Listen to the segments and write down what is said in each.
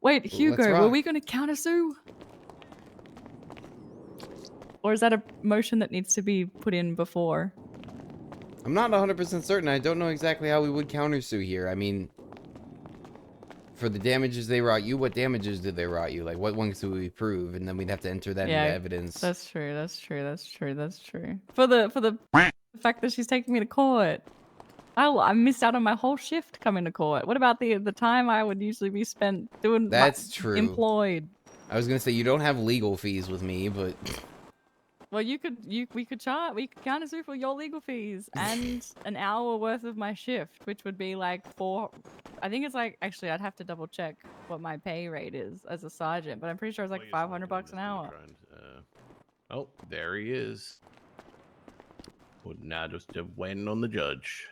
Wait, Hugo, were rock. we going to countersue? Or is that a motion that needs to be put in before? I'm not 100% certain. I don't know exactly how we would countersue here. I mean, for the damages they wrought you, what damages did they wrought you? Like, what ones do we prove? And then we'd have to enter that into evidence. That's true. That's true. That's true. That's true. For the fact that she's taking me to court. I missed out on my whole shift coming to court. What about the time I would usually be spent doing That's true. employed? I was gonna say you don't have legal fees with me, but well, we could countersue for your legal fees and an hour worth of my shift, which would be like I think it's like, actually I'd have to double check what my pay rate is as a sergeant, but I'm pretty sure it's like $500 an hour. Oh, there he is. Well, now just waiting on the judge.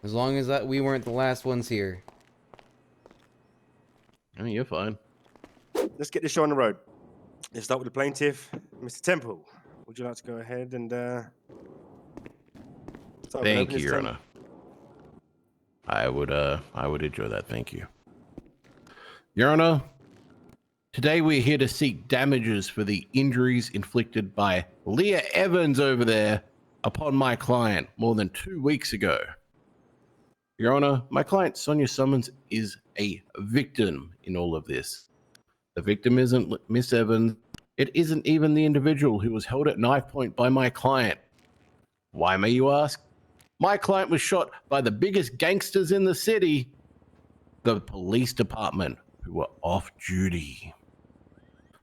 as long as we weren't the last ones here. I mean, you're fine. Let's get this show on the road. Let's start with the plaintiff, Mr. Temple. Would you like to go ahead and Thank you, Your Honor. I would enjoy that. Thank you. Your Honor, today we're here to seek damages for the injuries inflicted by Leah Evans over there upon my client more than 2 weeks ago. Your Honor, my client Sonia Summons is a victim in all of this. The victim isn't Miss Evans. It isn't even the individual who was held at knife point by my client. Why, may you ask? My client was shot by the biggest gangsters in the city, the police department, who were off duty.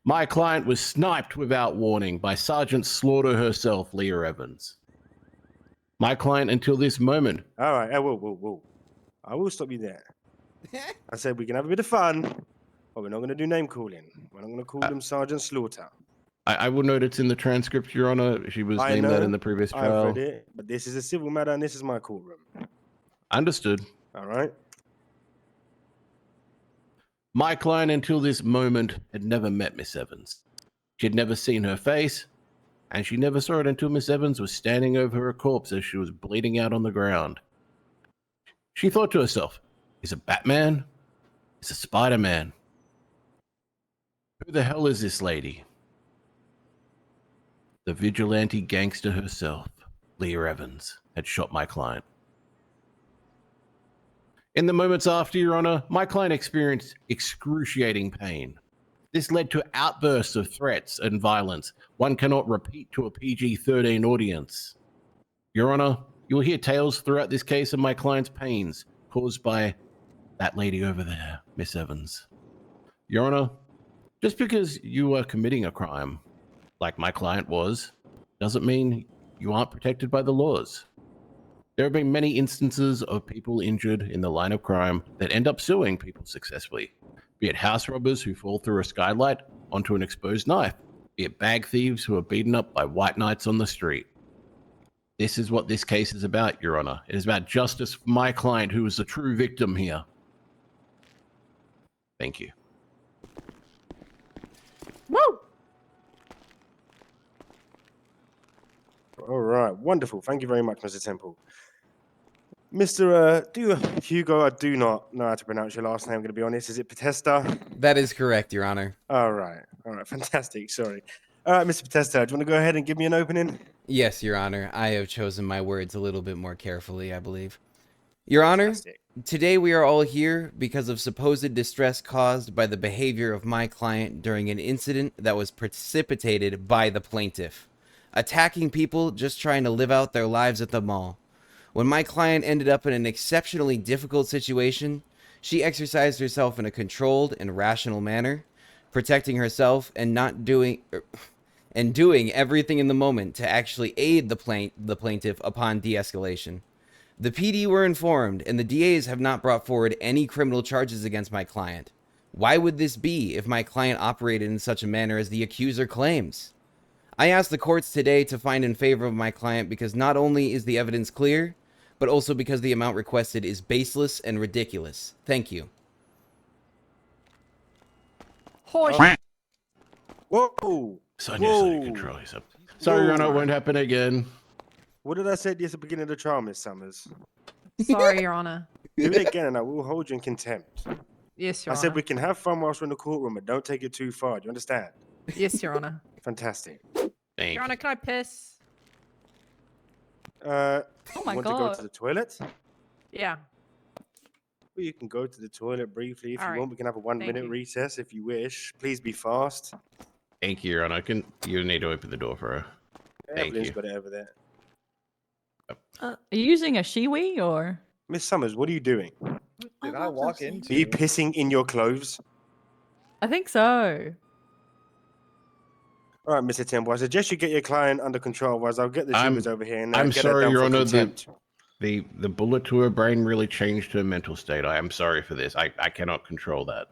My client was sniped without warning by Sergeant Slaughter herself, Leah Evans. My client, until this moment... All right, whoa. I will stop you there. I said we can have a bit of fun, but we're not going to do name calling. We're not going to call them Sergeant Slaughter. I will note it's in the transcript, Your Honor. She was named that in the previous trial. I've read it, but this is a civil matter and this is my courtroom. Understood. All right. My client, until this moment, had never met Miss Evans. She had never seen her face, and she never saw it until Miss Evans was standing over her corpse as she was bleeding out on the ground. She thought to herself, is it Batman? Is it Spider-Man? Who the hell is this lady? The vigilante gangster herself, Leah Evans, had shot my client. In the moments after, Your Honor, my client experienced excruciating pain. This led to outbursts of threats and violence one cannot repeat to a PG-13 audience. Your Honor, you will hear tales throughout this case of my client's pains caused by that lady over there, Miss Evans. Your Honor, just because you are committing a crime, like my client was, doesn't mean you aren't protected by the laws. There have been many instances of people injured in the line of crime that end up suing people successfully, be it house robbers who fall through a skylight onto an exposed knife, be it bag thieves who are beaten up by white knights on the street. This is what this case is about, Your Honor. It is about justice for my client who is the true victim here. Thank you. Woo! All right, wonderful. Thank you very much, Mr. Temple. Mr. Hugo, I do not know how to pronounce your last name, I'm going to be honest. Is it Potesta? That is correct, Your Honor. All right, fantastic, sorry. All right, Mr. Potesta, do you want to go ahead and give me an opening? Yes, Your Honor. I have chosen my words a little bit more carefully, I believe. Your Honor, Fantastic. today we are all here because of supposed distress caused by the behavior of my client during an incident that was precipitated by the plaintiff, attacking people just trying to live out their lives at the mall. When my client ended up in an exceptionally difficult situation, she exercised herself in a controlled and rational manner, protecting herself and doing everything in the moment to actually aid the plaintiff upon de-escalation. The PD were informed, and the DAs have not brought forward any criminal charges against my client. Why would this be if my client operated in such a manner as the accuser claims? I asked the courts today to find in favor of my client because not only is the evidence clear, but also because the amount requested is baseless and ridiculous. Thank you. Horse. Whoa! Sonia, control yourself. Sorry, Your Honor, it won't happen again. What did I say at the beginning of the trial, Miss Summers? Sorry, Your Honor. Do it again and I will hold you in contempt. Yes, Your I Honor. said we can have fun whilst we're in the courtroom, but don't take it too far. Do you understand? Yes, Your Honor. Fantastic. Thank Your Honor, you. can I piss? Oh my Want to go to god. the toilet? Yeah. Well, you can go to the toilet briefly if All you right. want. We can have a 1 Thank minute you. recess if you wish. Please be fast. Thank you, Your Honor. You need to open the door for her. Thank Evelyn's you. got it over there. Are you using a shiwi or? Miss Summers, what are you doing? Did I walk into? Are you pissing in your clothes? I think so. All right, Mr. Temple. I suggest you get your client under control, otherwise I'll get the I'm- sugars over here and I'm get her sorry, down Your for Honor, contempt. The bullet to her brain really changed her mental state. I am sorry for this. I cannot control that.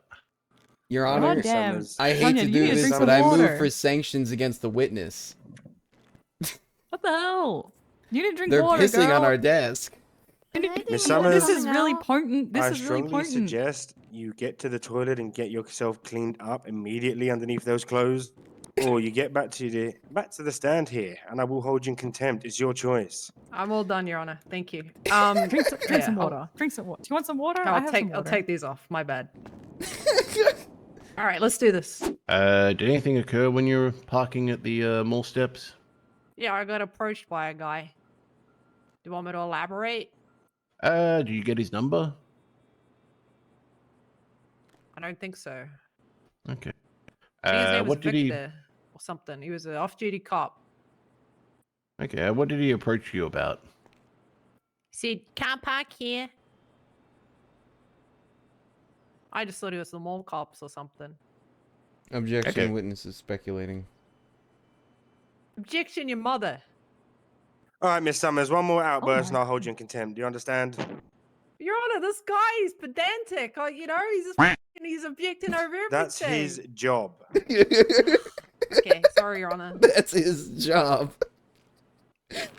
Your All right, Honor, Miss damn. Summers. I hate Sonia, to you do need to this, drink but some I move water. for sanctions against the witness. What the hell? You need to drink They're water, pissing girl. on our desk. Miss Summers, This is really potent. This I is really strongly potent. suggest you get to the toilet and get yourself cleaned up immediately underneath those clothes, or you get back to the stand here, and I will hold you in contempt. It's your choice. I'm all done, Your Honor. Thank you. Drink some yeah, water. Drink some water. Do you want some water? I'll I have some I'll water. take these off. My bad. All right, let's do this. Did anything occur when you were parking at the mall steps? Yeah, I got approached by a guy. Do you want me to elaborate? Do you get his number? I don't think so. Okay. I think his name was What did he? Victor or something. He was an off-duty cop. Okay. What did he approach you about? He said, "Can't park here." I just thought he was the mall cops or something. Objection, Okay. witnesses speculating. Objection, your mother. All right, Miss Summers, one more outburst my and I'll hold you in contempt. Do you understand? Your Honor, this guy is pedantic. He's just he's objecting over everything. That's his job. Okay, sorry, Your Honor. That's his job.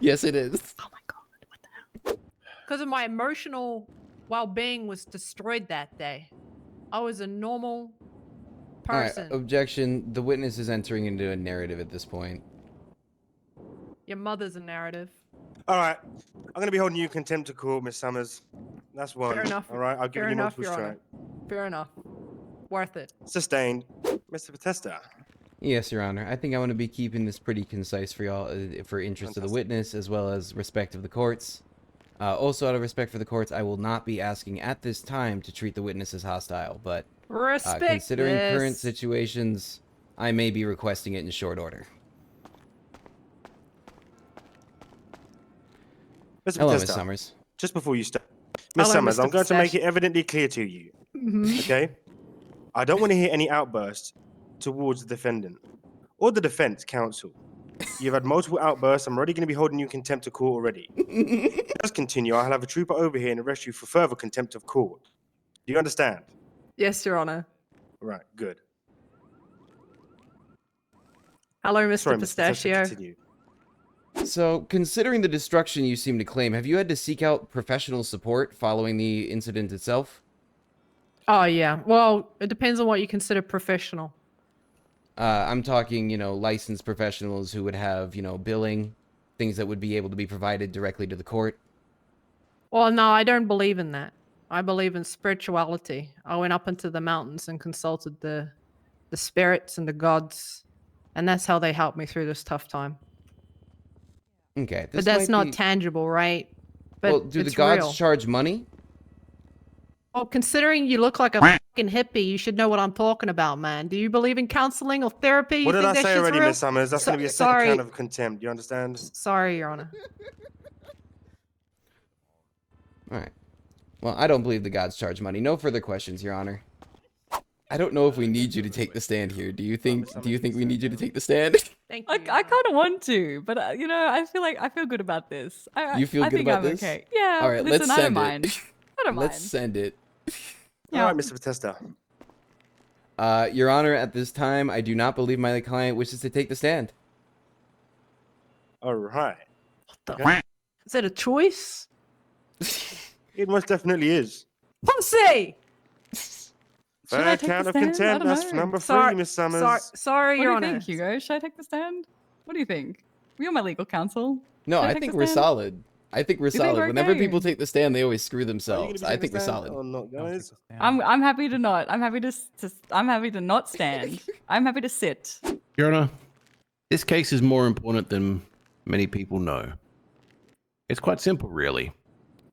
Yes, it is. Oh my god. What the hell? Because of my emotional well-being was destroyed that day. I was a normal All right, person. objection. The witness is entering into a narrative at this point. Your mother's a narrative. All right, I'm going to be holding you in contempt of court, Miss Summers. That's one. Fair enough. All right, I'll give Fair you enough, multiple Your Honor. strike. Fair enough. Worth it. Sustained. Mr. Potesta. Yes, Your Honor. I think I want to be keeping this pretty concise for y'all, for interest of the Fantastic. witness as well as respect of the courts. Also, out of respect for the courts, I will not be asking at this time to treat the witness as hostile, but Respect considering current this. situations, I may be requesting it in short order. Mr. Hello, Miss Potesta, Summers. just before you start, Miss Hello, Summers, Mr. I'm going to make Pistache. it evidently clear to you, Mhm. okay? I don't want to hear any outbursts towards the defendant or the defense counsel. You've had multiple outbursts. I'm already going to be holding you in contempt of court already. Just continue. I'll have a trooper over here and arrest you for further contempt of court. Do you understand? Yes, Your Honor. Right, good. Hello, Mr. Sorry, Mr. Potesta, Pistachio. continue. So, considering the destruction you seem to claim, have you had to seek out professional support following the incident itself? Oh, yeah. Well, it depends on what you consider professional. I'm talking, licensed professionals who would have, billing, things that would be able to be provided directly to the court. Well, no, I don't believe in that. I believe in spirituality. I went up into the mountains and consulted the spirits and the gods, and that's how they helped me through this tough time. Okay. But that's not tangible, right? But Well, do the it's gods real. charge money? Well, considering you look like a fucking hippie, you should know what I'm talking about, man. Do you believe in counseling or therapy? You What did think I that say shit's already, real? Miss Summers? That's So- going to be a second sorry. count of contempt. Do you understand? Sorry, Your Honor. All right. Well, I don't believe the gods charge money. No further questions, Your Honor. I don't know if we need you to take the stand here. Do you think we need you to take the stand? Thank you. I Your Honor. kind of want to, but I feel good about this. You feel I good think about I'm this? okay. Yeah. All right, listen, let's I don't send it. mind. I don't Let's mind. send it. Yeah. All right, Mr. Potesta. Your Honor, at this time, I do not believe my client wishes to take the stand. All right. Is that a choice? It most definitely is. Pussy! Should I Third take count the of stand? I contempt. don't That's know. number Sorry, 3, Miss Summers. Sorry, What Your do you Honor. think, Hugo? Should I take the stand? What do you think? You're my legal counsel. No, Should I I take think the we're stand? solid. I think we're think solid. we're Whenever okay? people take the stand, they always screw Are you gonna themselves. be I taking think the we're stand solid. or not, Don't take guys? the stand. I'm happy to not. I'm happy to I'm happy to not stand. I'm happy to sit. Your Honor, this case is more important than many people know. It's quite simple, really.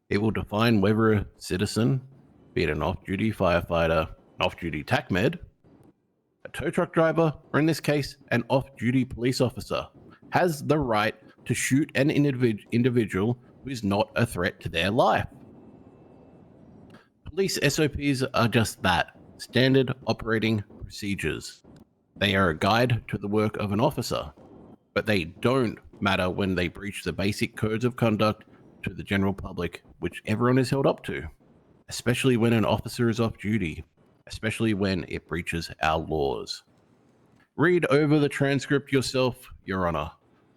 It will define whether a citizen, be it an off-duty firefighter, an off-duty TACMED, a tow truck driver, or in this case, an off-duty police officer, has the right to shoot an individual who is not a threat to their life. Police SOPs are just that, standard operating procedures. They are a guide to the work of an officer, but they don't matter when they breach the basic codes of conduct to the general public, which everyone is held up to, especially when an officer is off duty, especially when it breaches our laws. Read over the transcript yourself, Your Honor,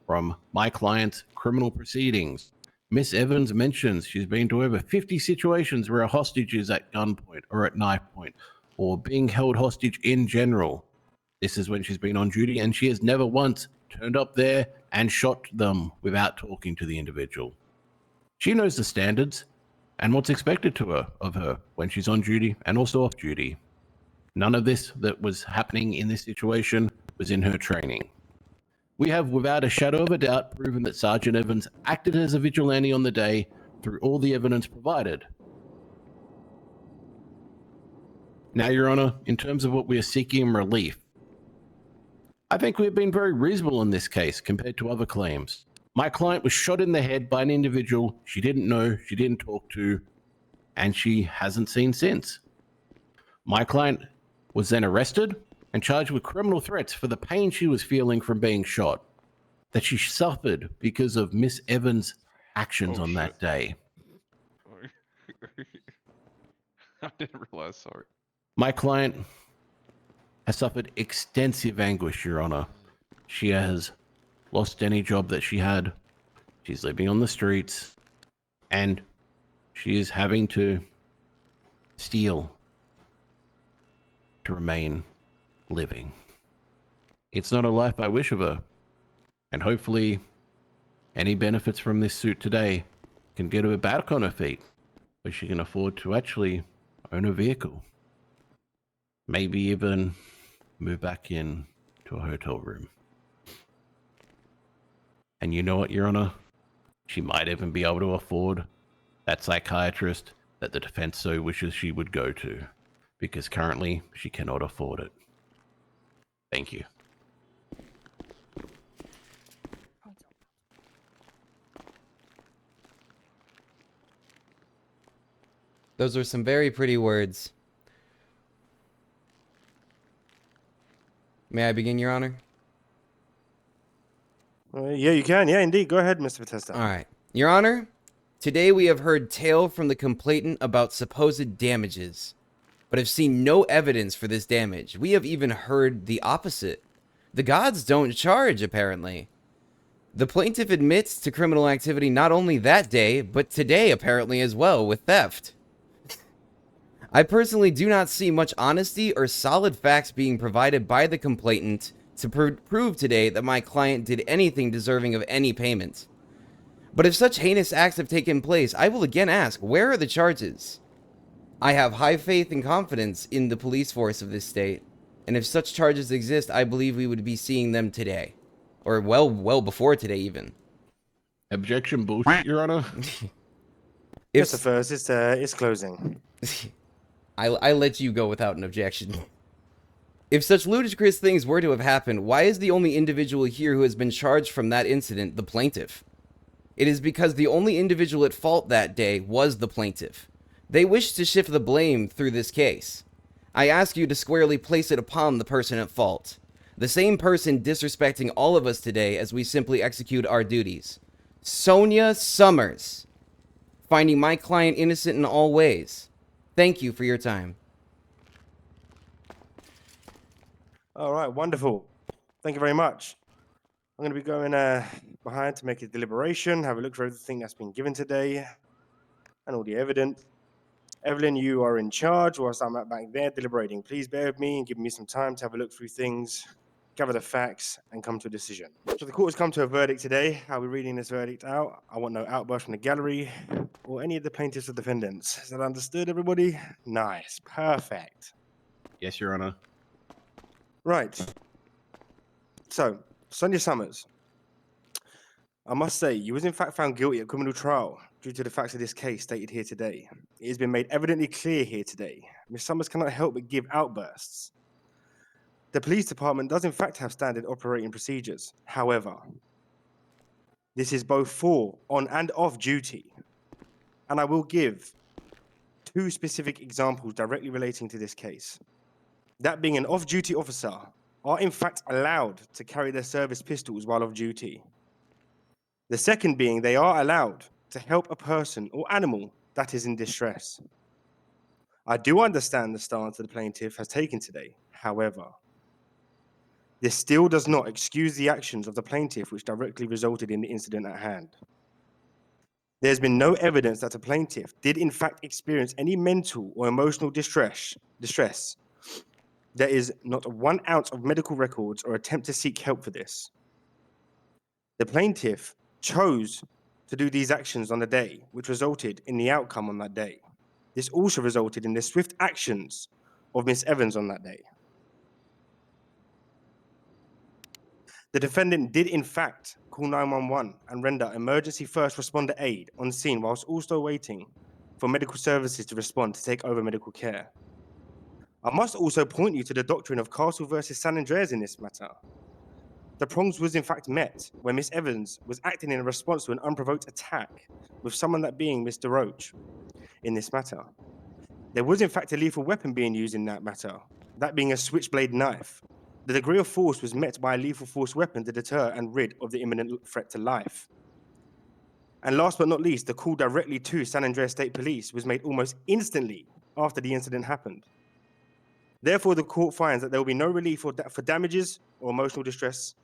from my client's criminal proceedings. Miss Evans mentions she's been to over 50 situations where a hostage is at gunpoint or at knife point or being held hostage in general. This is when she's been on duty, and she has never once turned up there and shot them without talking to the individual. She knows the standards and what's expected of her when she's on duty and also off duty. None of this that was happening in this situation was in her training. We have, without a shadow of a doubt, proven that Sergeant Evans acted as a vigilante on the day through all the evidence provided. Now, Your Honor, in terms of what we are seeking in relief, I think we've been very reasonable in this case compared to other claims. My client was shot in the head by an individual she didn't know, she didn't talk to, and she hasn't seen since. My client was then arrested and charged with criminal threats for the pain she was feeling from being shot, that she suffered because of Miss Evans' actions on that day. I didn't realize, sorry. My client has suffered extensive anguish, Your Honor. She has lost any job that she had. She's living on the streets, and she is having to steal to remain living. It's not a life I wish of her, and hopefully any benefits from this suit today can get her back on her feet, where she can afford to actually own a vehicle. Maybe even move back in to a hotel room. And you know what, Your Honor? She might even be able to afford that psychiatrist that the defense so wishes she would go to, because currently she cannot afford it. Thank you. Those are some very pretty words. May I begin, Your Honor? Yeah, you can. Yeah, indeed. Go ahead, Mr. Vitesta. All right. Your Honor, today we have heard tale from the complainant about supposed damages, but have seen no evidence for this damage. We have even heard the opposite. The gods don't charge, apparently. The plaintiff admits to criminal activity not only that day, but today apparently as well, with theft. I personally do not see much honesty or solid facts being provided by the complainant to prove today that my client did anything deserving of any payment. But if such heinous acts have taken place, I will again ask, where are the charges? I have high faith and confidence in the police force of this state, and if such charges exist, I believe we would be seeing them today. Or well before today, even. Objection bullshit, Your Honor. If Mr. First, it's closing. I let you go without an objection. If such ludicrous things were to have happened, why is the only individual here who has been charged from that incident the plaintiff? It is because the only individual at fault that day was the plaintiff. They wish to shift the blame through this case. I ask you to squarely place it upon the person at fault. The same person disrespecting all of us today as we simply execute our duties. Sonia Summers. Finding my client innocent in all ways. Thank you for your time. All right, wonderful. Thank you very much. I'm going to be going behind to make a deliberation, have a look for everything that's been given today, and all the evidence. Evelyn, you are in charge whilst I'm back there deliberating. Please bear with me and give me some time to have a look through things, gather the facts, and come to a decision. So the court has come to a verdict today. I'll be reading this verdict out. I want no outburst from the gallery or any of the plaintiffs or defendants. Is that understood, everybody? Nice. Perfect. Yes, Your Honor. Right. So, Sonia Summers, I must say, you was in fact found guilty at criminal trial due to the facts of this case stated here today. It has been made evidently clear here today. Ms. Summers cannot help but give outbursts. The police department does in fact have standard operating procedures. However, this is both for, on, and off duty. And I will give 2 specific examples directly relating to this case. That being an off-duty officer are in fact allowed to carry their service pistols while off duty. The second being they are allowed to help a person or animal that is in distress. I do understand the stance that the plaintiff has taken today. However, this still does not excuse the actions of the plaintiff which directly resulted in the incident at hand. There's been no evidence that the plaintiff did in fact experience any mental or emotional distress. There is not 1 ounce of medical records or attempt to seek help for this. The plaintiff chose to do these actions on the day, which resulted in the outcome on that day. This also resulted in the swift actions of Miss Evans on that day. The defendant did in fact call 911 and render emergency first responder aid on scene whilst also waiting for medical services to respond to take over medical care. I must also point you to the doctrine of Castle versus San Andreas in this matter. The prongs was in fact met when Miss Evans was acting in response to an unprovoked attack with someone that being Mr. Roach in this matter. There was in fact a lethal weapon being used in that matter, that being a switchblade knife. The degree of force was met by a lethal force weapon to deter and rid of the imminent threat to life. And last but not least, the call directly to San Andreas State Police was made almost instantly after the incident happened. Therefore, the court finds that there will be no relief for damages or emotional distress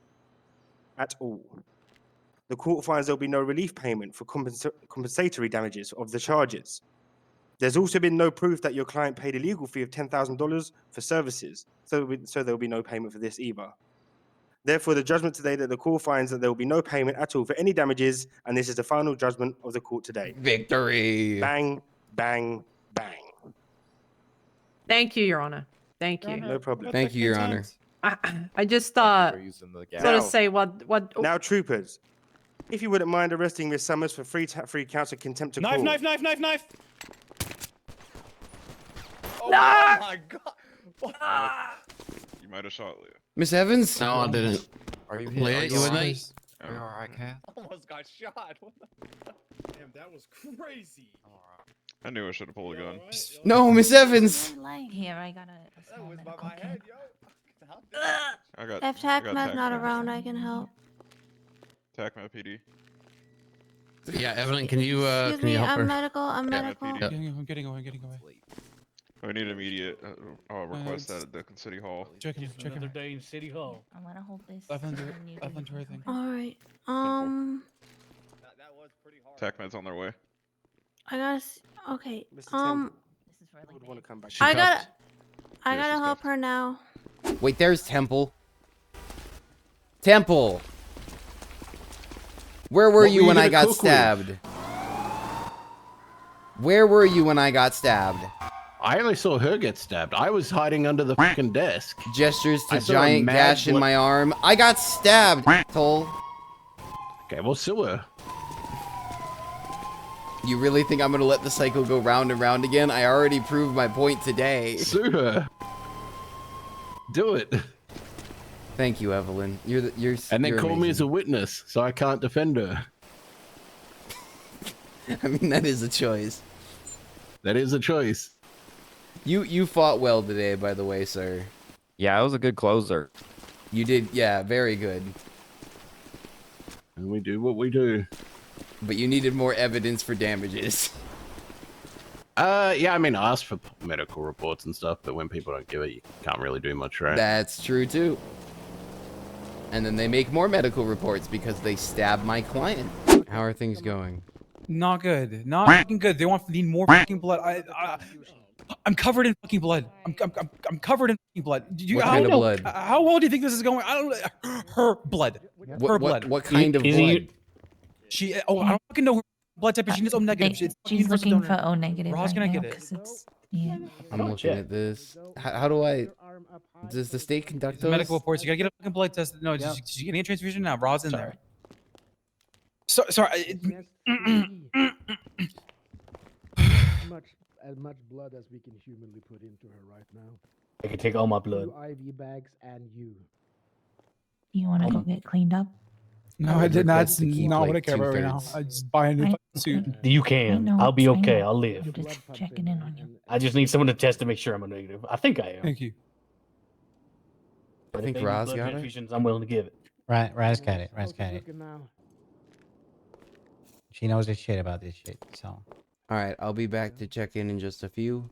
at all. The court finds there will be no relief payment for compensatory damages of the charges. There's also been no proof that your client paid a legal fee of $10,000 for services, so there will be no payment for this either. Therefore, the judgment today that the court finds that there will be no payment at all for any damages, and this is the final judgment of the court today. Victory. Bang, bang, bang. Thank you, Your Honor. Thank you. No problem. Thank you, Your Honor. I just sort of say what. Now, troopers, if you wouldn't mind arresting Miss Summers for free counts of contempt of court. Knife! Oh my god! You might have shot Leah. Miss Evans? No, I didn't. Are you Leah, you with me? Oh. Are you alright, Cat? Almost got shot. What the? Damn, that was crazy. I knew I should have pulled a gun. No, Miss Evans. Here, I got a That small was by medical my kit. head, yo. I got. If I got TACMA's not around, I can help. TACMA PD. Yeah, Evelyn, can you Excuse me, help I'm her? medical. I'm Yeah, medical. PD. Yep. I'm getting away. We need immediate request at the City Hall. Check another day in City Hall. I'm gonna hold this. Left under and you do her the thing. All right. That was pretty hard. TACMA's on their way. I gotta. Okay. Mr. Temple, This is I really would big. want to come back. She I cuffed. gotta. I Yeah, gotta she's help cuffed. her now. Wait, there's Temple. Temple. Where were What you were you when I gonna got cook with? stabbed? Where were you when I got stabbed? I only saw her get stabbed. I was hiding under the fucking desk. Gestures to I saw a giant mad gash in blo- my arm. I got stabbed, Toll. Okay, well, sue her. You really think I'm gonna let the cycle go round and round again? I already proved my point today. Sue her. Do it. Thank you, Evelyn. You're And then you're call me as a amazing. witness, so I can't defend her. I mean, that is a choice. That is a choice. You fought well today, by the way, sir. Yeah, it was a good closer. You did, yeah, very good. And we do what we do. But you needed more evidence for damages. Yeah, I mean, I asked for medical reports and stuff, but when people don't give it, you can't really do much, right? That's true too. And then they make more medical reports because they stabbed my client. How are things going? Not good. Not fucking good. They need more fucking blood. I'm covered in fucking blood. I'm covered in fucking blood. What kind of blood? How well do you think this is going? I don't. Her blood. Her blood. What kind of blood? She. Oh, I don't fucking know her blood type, but she needs O negative. It's She's universal looking donor. for O negative Ross right gonna now get it. because it's yeah. I'm looking at this. How do I? Does the state conduct It's the those? medical reports. You gotta get a fucking blood test. No, Yep. she's getting a transfusion now. Ra's in there. Sorry. As much blood as we can humanly put into her right now. I can take all my blood. 2 IV bags and you. You want to go get cleaned up? No, I I would did not. request That's to keep, not what I like, care about right now. 2/3. I just buy a new I- fucking suit. You I can. know, I'll be I okay. know. I'll I'm live. just checking in on you. I just need someone to test to make sure I'm a negative. I think I am. Thank you. But I if think they need Roz blood got it. transfusions, I'm willing to give it. Right, Raz got it. Raz got it. Looking now. She knows this shit about this shit. So All right, I'll be back to check in just a few.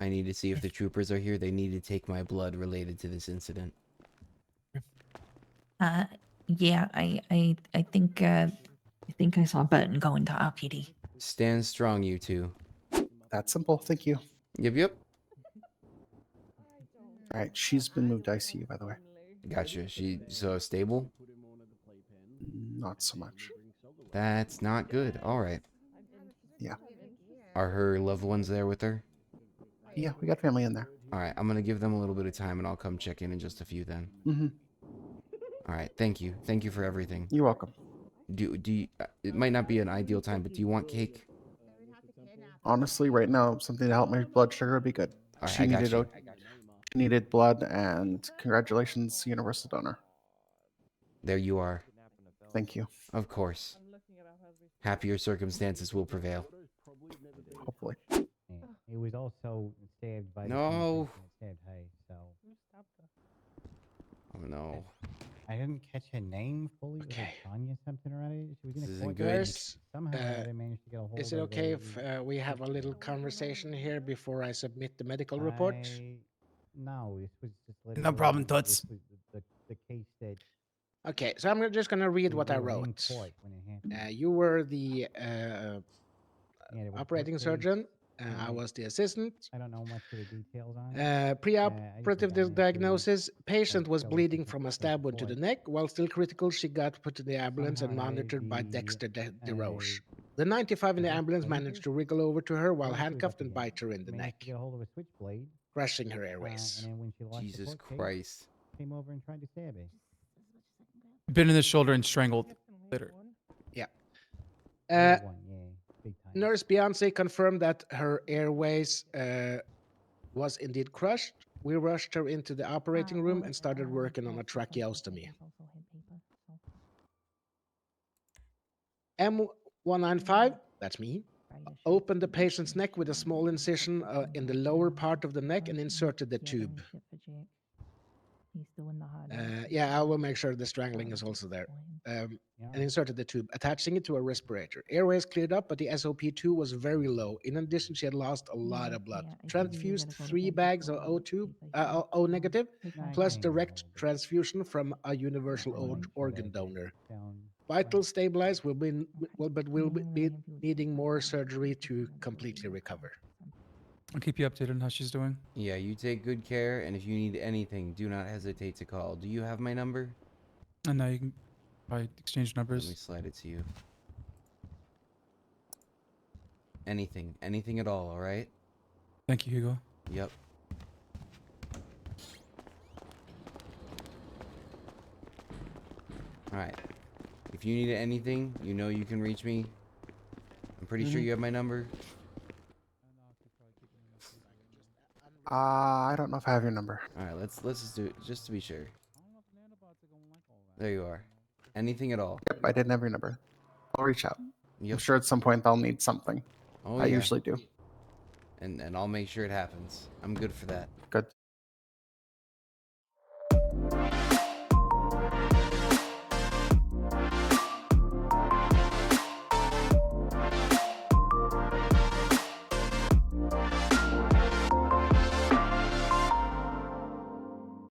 I need to see if the troopers are here. They need to take my blood related to this incident. Yeah, I think I saw Burton go into RPD. Stand strong, you two. That's simple. Thank you. Yep. All right, she's been moved to ICU, by the way. Gotcha. She so stable? Not so much. That's not good. All right. Yeah. Are her loved ones there with her? Yeah, we got family in there. All right. I'm gonna give them a little bit of time, and I'll come check in just a few then. Mm-hmm. All right. Thank you. Thank you for everything. You're welcome. Do you? It might not be an ideal time, but do you want cake? Honestly, right now, something to help my blood sugar would be good. All right, She I got needed you. she needed blood, and congratulations, universal donor. There you are. Thank you. Of course. Happier circumstances will prevail. Hopefully. it was also stabbed by. No. Stabbed Hay, so Oh no. I didn't catch her name fully. Was Okay. it Tanya something or other? She was in This a isn't court good. case. Somehow or other managed to get a hold Is it of okay a- if we have a little conversation here before I submit the medical report? No, this was just No literally- problem, Toots. This was the case that. Okay, so I'm just gonna read we what I were in wrote. court when it happened. You were the Yeah, there was operating court case. surgeon. I was the assistant. I don't know much of the details on it. Pre-operative down there to diagnosis: patient was go bleeding into from a the stab wound to the court. neck. While still critical, she got put in the ambulance and Somehow monitored by the, Dexter DeRoche. uh, The 95 in the the ambulance plaintiff managed to wriggle over to her while Well, she was handcuffed up and against bite her in the managed neck, to get a hold of a switchblade, crushing her airways. and then when she lost the Jesus court case, Christ. came over and tried to stab her. Bit in the shoulder and strangled later. Big one, yeah, big time. Nurse Beyonce confirmed that her airways was indeed crushed. We rushed her into the operating room and started working on a tracheostomy. M195, that's me, opened the patient's neck with a small incision in the lower part of the neck and inserted the tube. Yeah, I will make sure the strangling is also there. And inserted the tube, attaching it to a respirator. Airways cleared up, but the SOP2 was very low. In addition, she had lost a lot of blood. Transfused 3 bags of O negative, plus direct transfusion from a universal organ donor. Vital stabilized, will be needing more surgery to completely recover. I'll keep you updated on how she's doing. Yeah, you take good care, and if you need anything, do not hesitate to call. Do you have my number? And now you can probably exchange Let me numbers. slide it to you. Anything at all, alright? Thank you, Hugo. Yep. Alright. If you need anything, you know you can reach me. I'm pretty sure you have my number. I don't know if I have your number. Alright, let's just do it just to be sure. There you are. Anything at all. Yep, I didn't have your number. I'll reach out. Yep. I'm sure at some point they'll need something. Oh, I yeah. usually do. And I'll make sure it happens. I'm good for that. Good.